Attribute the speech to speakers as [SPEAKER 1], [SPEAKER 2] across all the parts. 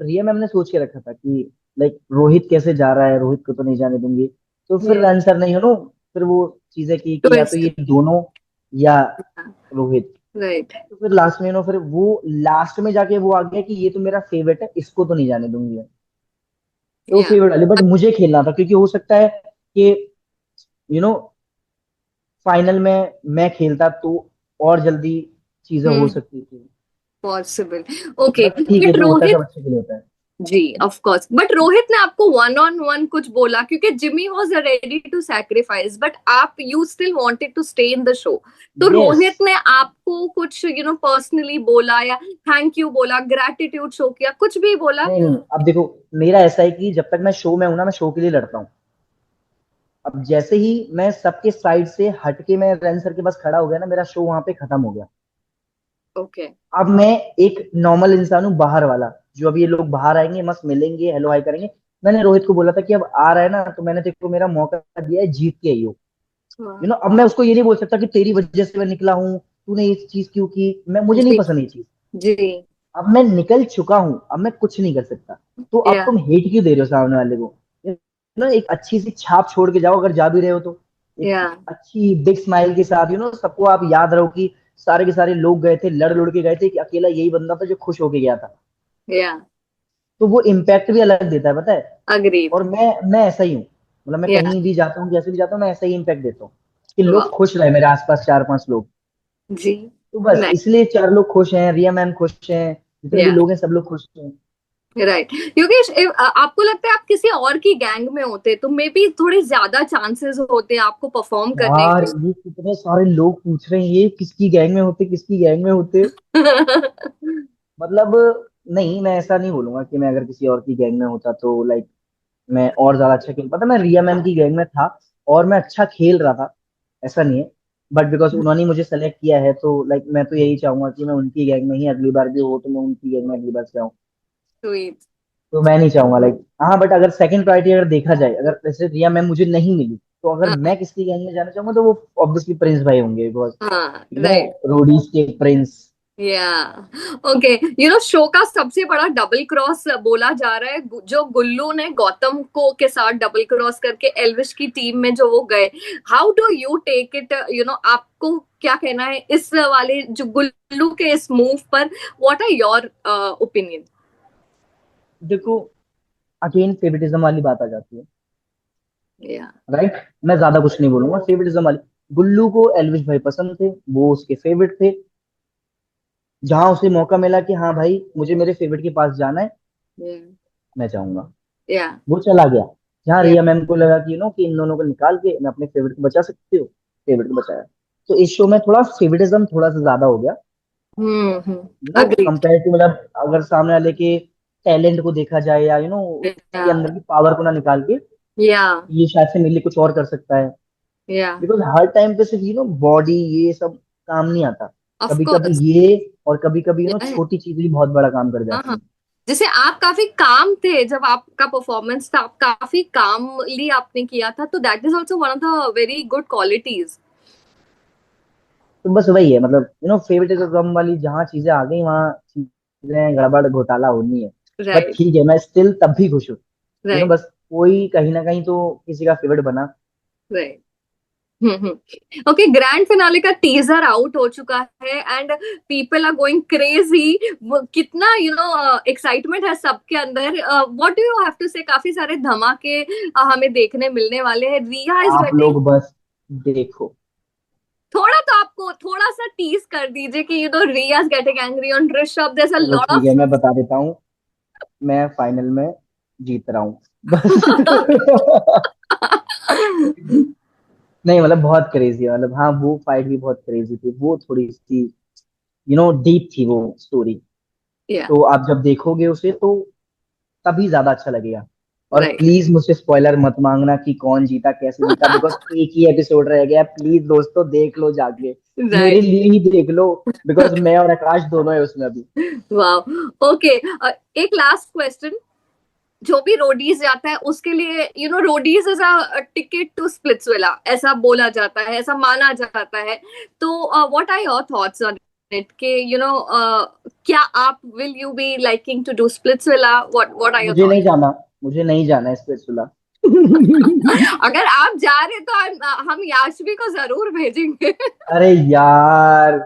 [SPEAKER 1] रिया ma'am ने सोच के रखा था कि लाइक रोहित कैसे जा रहा है, रोहित को तो नहीं जाने दूंगी। तो फिर
[SPEAKER 2] Yeah.
[SPEAKER 1] आंसर नहीं, फिर वो चीजें की कि या तो
[SPEAKER 2] Twist.
[SPEAKER 1] ये दोनों या
[SPEAKER 2] Yeah.
[SPEAKER 1] रोहित।
[SPEAKER 2] Right.
[SPEAKER 1] तो फिर लास्ट में फिर वो लास्ट में जाके वो आ गया कि ये तो मेरा फेवरेट है, इसको तो नहीं जाने दूंगी मैं। तो वो
[SPEAKER 2] Yeah.
[SPEAKER 1] फेवरेट वाली, बट मुझे खेलना था क्योंकि हो सकता है कि यू नो फाइनल में मैं खेलता तो और जल्दी चीजें हो
[SPEAKER 2] Hmm.
[SPEAKER 1] सकती थी।
[SPEAKER 2] Possible. Okay.
[SPEAKER 1] बट ठीक है,
[SPEAKER 2] But
[SPEAKER 1] जो होता है
[SPEAKER 2] रोहित,
[SPEAKER 1] सब अच्छे के लिए होता है।
[SPEAKER 2] जी ऑफ कोर्स, बट रोहित ने आपको वन ऑन वन कुछ बोला? क्योंकि Jimmy was ready to sacrifice but आप you still wanted to stay in the show. तो
[SPEAKER 1] यस।
[SPEAKER 2] रोहित ने आपको कुछ पर्सनली बोला या थैंक यू बोला, ग्रेटिट्यूड शो किया, कुछ भी बोला?
[SPEAKER 1] नहीं नहीं, अब देखो, मेरा ऐसा है कि जब तक मैं शो में हूं ना, मैं शो के लिए लड़ता हूँ। अब जैसे ही मैं सबके साइड से हट के मैं रन सर के पास खड़ा हो गया ना, मेरा शो वहां पे खत्म हो गया।
[SPEAKER 2] ओके।
[SPEAKER 1] अब मैं एक नॉर्मल इंसान हूँ, बाहर वाला। जो अभी ये लोग बाहर आएंगे, मस्त मिलेंगे, हेलो हाय करेंगे। मैंने रोहित को बोला था कि अब आ रहा है ना, तो मैंने तेरे को मेरा मौका दिया है, जीत के आई हो। अब मैं उसको ये नहीं बोल सकता कि तेरी वजह से मैं निकला हूँ, तूने ये चीज क्यों की, मैं मुझे नहीं
[SPEAKER 2] जी।
[SPEAKER 1] पसंद ये चीज।
[SPEAKER 2] जी।
[SPEAKER 1] अब मैं निकल चुका हूँ, अब मैं कुछ नहीं कर सकता। तो अब
[SPEAKER 2] या।
[SPEAKER 1] तुम हेट क्यों दे रहे हो सामने वाले को? एक अच्छी सी छाप छोड़ के जाओ, अगर जा भी रहे हो तो एक
[SPEAKER 2] या।
[SPEAKER 1] अच्छी बिग स्माइल के साथ, सबको आप याद रहो कि सारे के सारे लोग गए थे, लड़ लुड़ के गए थे, कि अकेला यही बंदा था जो खुश होके गया था।
[SPEAKER 2] या।
[SPEAKER 1] तो वो इम्पैक्ट भी अलग देता है, पता है।
[SPEAKER 2] अग्रीड।
[SPEAKER 1] और मैं ऐसा ही हूँ। मतलब मैं
[SPEAKER 2] या।
[SPEAKER 1] कहीं भी जाता हूँ, जैसे भी जाता हूँ, मैं ऐसा ही इम्पैक्ट देता हूँ कि लोग
[SPEAKER 2] वाह।
[SPEAKER 1] खुश रहे, मेरे आसपास चार पांच लोग।
[SPEAKER 2] जी।
[SPEAKER 1] तो बस
[SPEAKER 2] नहीं।
[SPEAKER 1] इसलिए चार लोग खुश हैं, रिया मैम खुश हैं, जितने भी
[SPEAKER 2] या।
[SPEAKER 1] लोग हैं सब लोग खुश हैं।
[SPEAKER 2] राइट। योगेश, आपको लगता है आप किसी और की गैंग में होते तो मे बी थोड़े ज्यादा चांसेस होते आपको परफॉर्म करने
[SPEAKER 1] यार ये कितने सारे लोग पूछ रहे हैं, ये किसकी गैंग में होते, किसकी गैंग में होते।
[SPEAKER 2] के?
[SPEAKER 1] मतलब नहीं, मैं ऐसा नहीं बोलूंगा कि मैं अगर किसी और की गैंग में होता तो लाइक मैं और ज्यादा अच्छा खेल पाता। मैं रिया मैम की गैंग में था और मैं अच्छा खेल रहा था, ऐसा नहीं है। बट बिकॉज उन्होंने मुझे सेलेक्ट किया है, तो लाइक मैं तो यही चाहूंगा कि मैं उनकी गैंग में ही अगली बार भी हो, तो मैं उनकी गैंग में अगली बार से आऊँ।
[SPEAKER 2] स्वीट।
[SPEAKER 1] तो मैं नहीं चाहूंगा लाइक, हाँ, बट अगर सेकंड प्रायोरिटी अगर देखा जाए, अगर जैसे रिया मैम मुझे नहीं मिली, तो अगर मैं किसकी गैंग में जाना चाहूंगा, तो वो ऑब्वियसली प्रिंस भाई होंगे, बिकॉज
[SPEAKER 2] हाँ।
[SPEAKER 1] You know
[SPEAKER 2] right.
[SPEAKER 1] रोडीज के प्रिंस।
[SPEAKER 2] या। ओके। शो का सबसे बड़ा डबल क्रॉस बोला जा रहा है, जो गुल्लू ने गौतम को के साथ डबल क्रॉस करके एल्विश की टीम में जो वो गए। How do you take it? आपको क्या कहना है इस वाले जो गुल्लू के इस मूव पर? What are your opinion?
[SPEAKER 1] देखो, अगेन फेवरेटिज्म वाली बात आ जाती है,
[SPEAKER 2] या।
[SPEAKER 1] राइट। मैं ज्यादा कुछ नहीं बोलूंगा, फेवरेटिज्म वाली। गुल्लू को एल्विश भाई पसंद थे, वो उसके फेवरेट थे। जहां उसे मौका मिला कि हाँ भाई मुझे मेरे फेवरेट के पास जाना है, मैं चाहूंगा,
[SPEAKER 2] या।
[SPEAKER 1] वो चला गया। जहाँ
[SPEAKER 2] या।
[SPEAKER 1] रिया मैम को लगा कि कि इन दोनों को निकाल के मैं अपने फेवरेट को बचा सकती हूँ, फेवरेट को बचाया। तो इस शो में थोड़ा फेवरेटिज्म थोड़ा सा ज्यादा हो गया,
[SPEAKER 2] अग्रीड।
[SPEAKER 1] कंपेयर टू, मतलब अगर सामने वाले के टैलेंट को देखा जाए, या
[SPEAKER 2] या।
[SPEAKER 1] उसके अंदर की पावर को ना निकाल के,
[SPEAKER 2] या।
[SPEAKER 1] ये शायद से मेरे लिए कुछ और कर सकता है।
[SPEAKER 2] या।
[SPEAKER 1] बिकॉज हर टाइम पे सिर्फ बॉडी ये सब काम नहीं आता।
[SPEAKER 2] ऑफ
[SPEAKER 1] कभी कभी
[SPEAKER 2] कोर्स।
[SPEAKER 1] ये, और कभी कभी छोटी चीजें भी बहुत बड़ा काम कर
[SPEAKER 2] हाँ,
[SPEAKER 1] जाती
[SPEAKER 2] हाँ।
[SPEAKER 1] हैं।
[SPEAKER 2] जैसे आप काफी काम थे जब आपका परफॉर्मेंस था, आप काफी कामली आपने किया था, तो that is also one of the very good qualities.
[SPEAKER 1] तो बस वही है, मतलब फेवरेटिज्म वाली जहाँ चीजें आ गई, वहाँ चीजें गड़बड़ घोटाला होनी है। But
[SPEAKER 2] right.
[SPEAKER 1] ठीक है, मैं स्टिल तब भी खुश हूँ।
[SPEAKER 2] राइट।
[SPEAKER 1] बस कोई कहीं ना कहीं तो किसी का फेवरेट बना।
[SPEAKER 2] राइट। ओके, ग्रैंड फिनाले का टीजर आउट हो चुका है and people are going crazy. कितना एक्साइटमेंट है सबके अंदर। What do you have to say? काफी सारे धमाके हमें देखने मिलने वाले हैं। रिया इज
[SPEAKER 1] आप
[SPEAKER 2] गेटिंग,
[SPEAKER 1] लोग बस देखो।
[SPEAKER 2] थोड़ा तो आपको थोड़ा सा टीज कर दीजिए कि Riya is getting angry on Rishabh, there is a
[SPEAKER 1] चलो
[SPEAKER 2] लॉट
[SPEAKER 1] ठीक
[SPEAKER 2] ऑफ।
[SPEAKER 1] है, मैं बता देता हूँ, मैं फाइनल में जीत रहा हूँ बस। नहीं, मतलब बहुत क्रेजी है, मतलब हाँ, वो फाइट भी बहुत क्रेजी थी, वो थोड़ी सी डीप थी वो स्टोरी।
[SPEAKER 2] या।
[SPEAKER 1] तो आप जब देखोगे उसे, तो तभी ज्यादा अच्छा लगेगा। और
[SPEAKER 2] राइट।
[SPEAKER 1] प्लीज मुझसे स्पॉइलर मत मांगना कि कौन जीता कैसे जीता, बिकॉज एक ही एपिसोड रह गया। प्लीज दोस्तों, देख लो जाके, मेरे
[SPEAKER 2] राइट।
[SPEAKER 1] लिए ही देख लो, बिकॉज मैं और आकाश दोनों है उसमें अभी।
[SPEAKER 2] वाह। ओके। एक लास्ट क्वेश्चन। जो भी रोडीज जाता है उसके लिए Roadies is a ticket to Splitsvilla, ऐसा बोला जाता है, ऐसा माना जाता है। तो what are your thoughts on? it कि क्या आप will you be liking to do Splitsvilla? What are your
[SPEAKER 1] मुझे नहीं
[SPEAKER 2] thoughts?
[SPEAKER 1] जाना, मुझे नहीं जाना है स्पिरिचुअला।
[SPEAKER 2] अगर आप जा रहे तो हम याशवी को जरूर भेजेंगे।
[SPEAKER 1] अरे यार,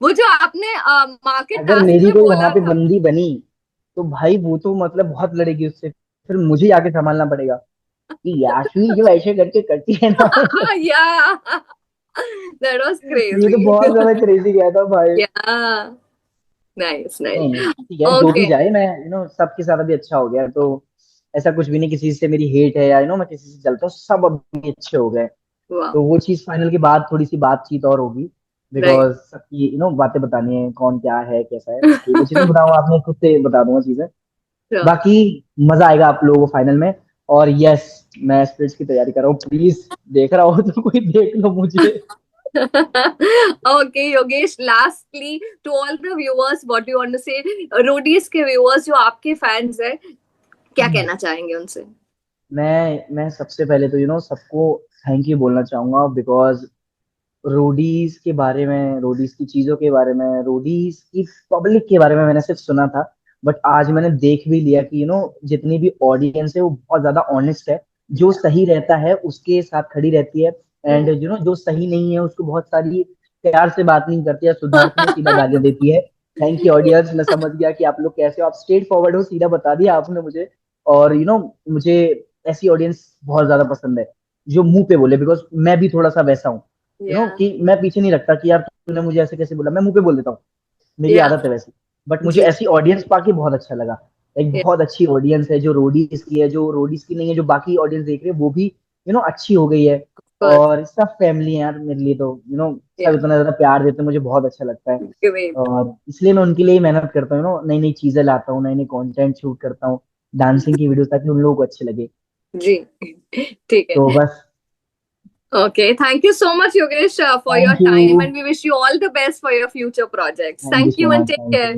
[SPEAKER 2] वो जो आपने मार्केट
[SPEAKER 1] अगर
[SPEAKER 2] टास्क
[SPEAKER 1] मेरी
[SPEAKER 2] में
[SPEAKER 1] कोई वहां
[SPEAKER 2] बोला
[SPEAKER 1] पे
[SPEAKER 2] था।
[SPEAKER 1] बंदी बनी तो भाई वो तो मतलब बहुत लड़ेगी उससे, फिर मुझे ही आके संभालना पड़ेगा कि याशवी जो ऐसे करके करती है ना।
[SPEAKER 2] या दैट वाज
[SPEAKER 1] ये तो
[SPEAKER 2] क्रेजी।
[SPEAKER 1] बहुत ज्यादा क्रेजी गया था भाई।
[SPEAKER 2] या नाइस
[SPEAKER 1] नहीं
[SPEAKER 2] नाइस।
[SPEAKER 1] नहीं ठीक है, जो भी
[SPEAKER 2] ओके।
[SPEAKER 1] जाए, मैं सबके साथ अभी अच्छा हो गया तो ऐसा कुछ भी नहीं, किसी से मेरी हेट है या मैं किसी से चलता हूँ, सब अभी अच्छे हो गए।
[SPEAKER 2] वाह।
[SPEAKER 1] तो वो चीज फाइनल के बाद थोड़ी सी बातचीत और होगी,
[SPEAKER 2] राइट।
[SPEAKER 1] बिकॉज सबकी बातें बतानी है, कौन क्या है कैसा है, बाकी वो चीजें बताऊंगा, आपने खुद से बता दूंगा चीजें। बाकी मजा आएगा आप लोगों को फाइनल में। और यस, मैं स्पिरिट्स की तैयारी कर रहा हूँ, प्लीज देख रहा हो तो कोई देख लो मुझे।
[SPEAKER 2] Okay, Yogesh, lastly, to all the viewers, what do you want to say? Roadies के व्यूअर्स जो आपके फैंस हैं, क्या कहना चाहेंगे उनसे?
[SPEAKER 1] मैं सबसे पहले तो सबको थैंक यू बोलना चाहूंगा, बिकॉज रोडीज के बारे में, रोडीज की चीजों के बारे में, रोडीज की पब्लिक के बारे में मैंने सिर्फ सुना था, बट आज मैंने देख भी लिया कि जितनी भी ऑडियंस है वो बहुत ज्यादा ऑनेस्ट है। जो सही रहता है उसके साथ खड़ी रहती है, एंड जो सही नहीं है उसको बहुत सारी प्यार से बात नहीं करती है, सुधारती है, सीधा गालियां देती है। थैंक यू ऑडियंस, मैं समझ गया कि आप लोग कैसे हो, आप स्ट्रेट फॉरवर्ड हो, सीधा बता दिया आपने मुझे। और मुझे ऐसी ऑडियंस बहुत ज्यादा पसंद है जो मुंह पे बोले, बिकॉज मैं भी थोड़ा सा वैसा हूँ,
[SPEAKER 2] या
[SPEAKER 1] कि मैं पीछे नहीं रखता कि यार तूने मुझे ऐसे कैसे बोला, मैं मुंह पे बोल देता हूँ, मेरी
[SPEAKER 2] या
[SPEAKER 1] आदत है वैसी। बट मुझे
[SPEAKER 2] जी।
[SPEAKER 1] ऐसी ऑडियंस पाके बहुत अच्छा लगा। एक
[SPEAKER 2] या
[SPEAKER 1] बहुत अच्छी ऑडियंस है जो रोडीज की है, जो रोडीज की नहीं है, जो बाकी ऑडियंस देख रहे हैं वो भी अच्छी हो गई है। और सब फैमिली है यार मेरे लिए तो, सब
[SPEAKER 2] या
[SPEAKER 1] इतना ज्यादा प्यार देते हैं, मुझे बहुत अच्छा लगता है।
[SPEAKER 2] ग्रेट।
[SPEAKER 1] और इसलिए मैं उनके लिए ही मेहनत करता हूँ, नई नई चीजें लाता हूँ, नई नई कंटेंट शूट करता हूँ, डांसिंग की वीडियो, ताकि उन लोगों को अच्छे लगे।
[SPEAKER 2] जी। ठीक
[SPEAKER 1] तो
[SPEAKER 2] है।
[SPEAKER 1] बस,
[SPEAKER 2] Okay, thank you so much, Yogesh, for your
[SPEAKER 1] thank you,
[SPEAKER 2] time, and we wish you all the best for your future projects.
[SPEAKER 1] Thank you
[SPEAKER 2] Thank
[SPEAKER 1] so
[SPEAKER 2] you and
[SPEAKER 1] much,
[SPEAKER 2] take
[SPEAKER 1] thank
[SPEAKER 2] care.
[SPEAKER 1] You.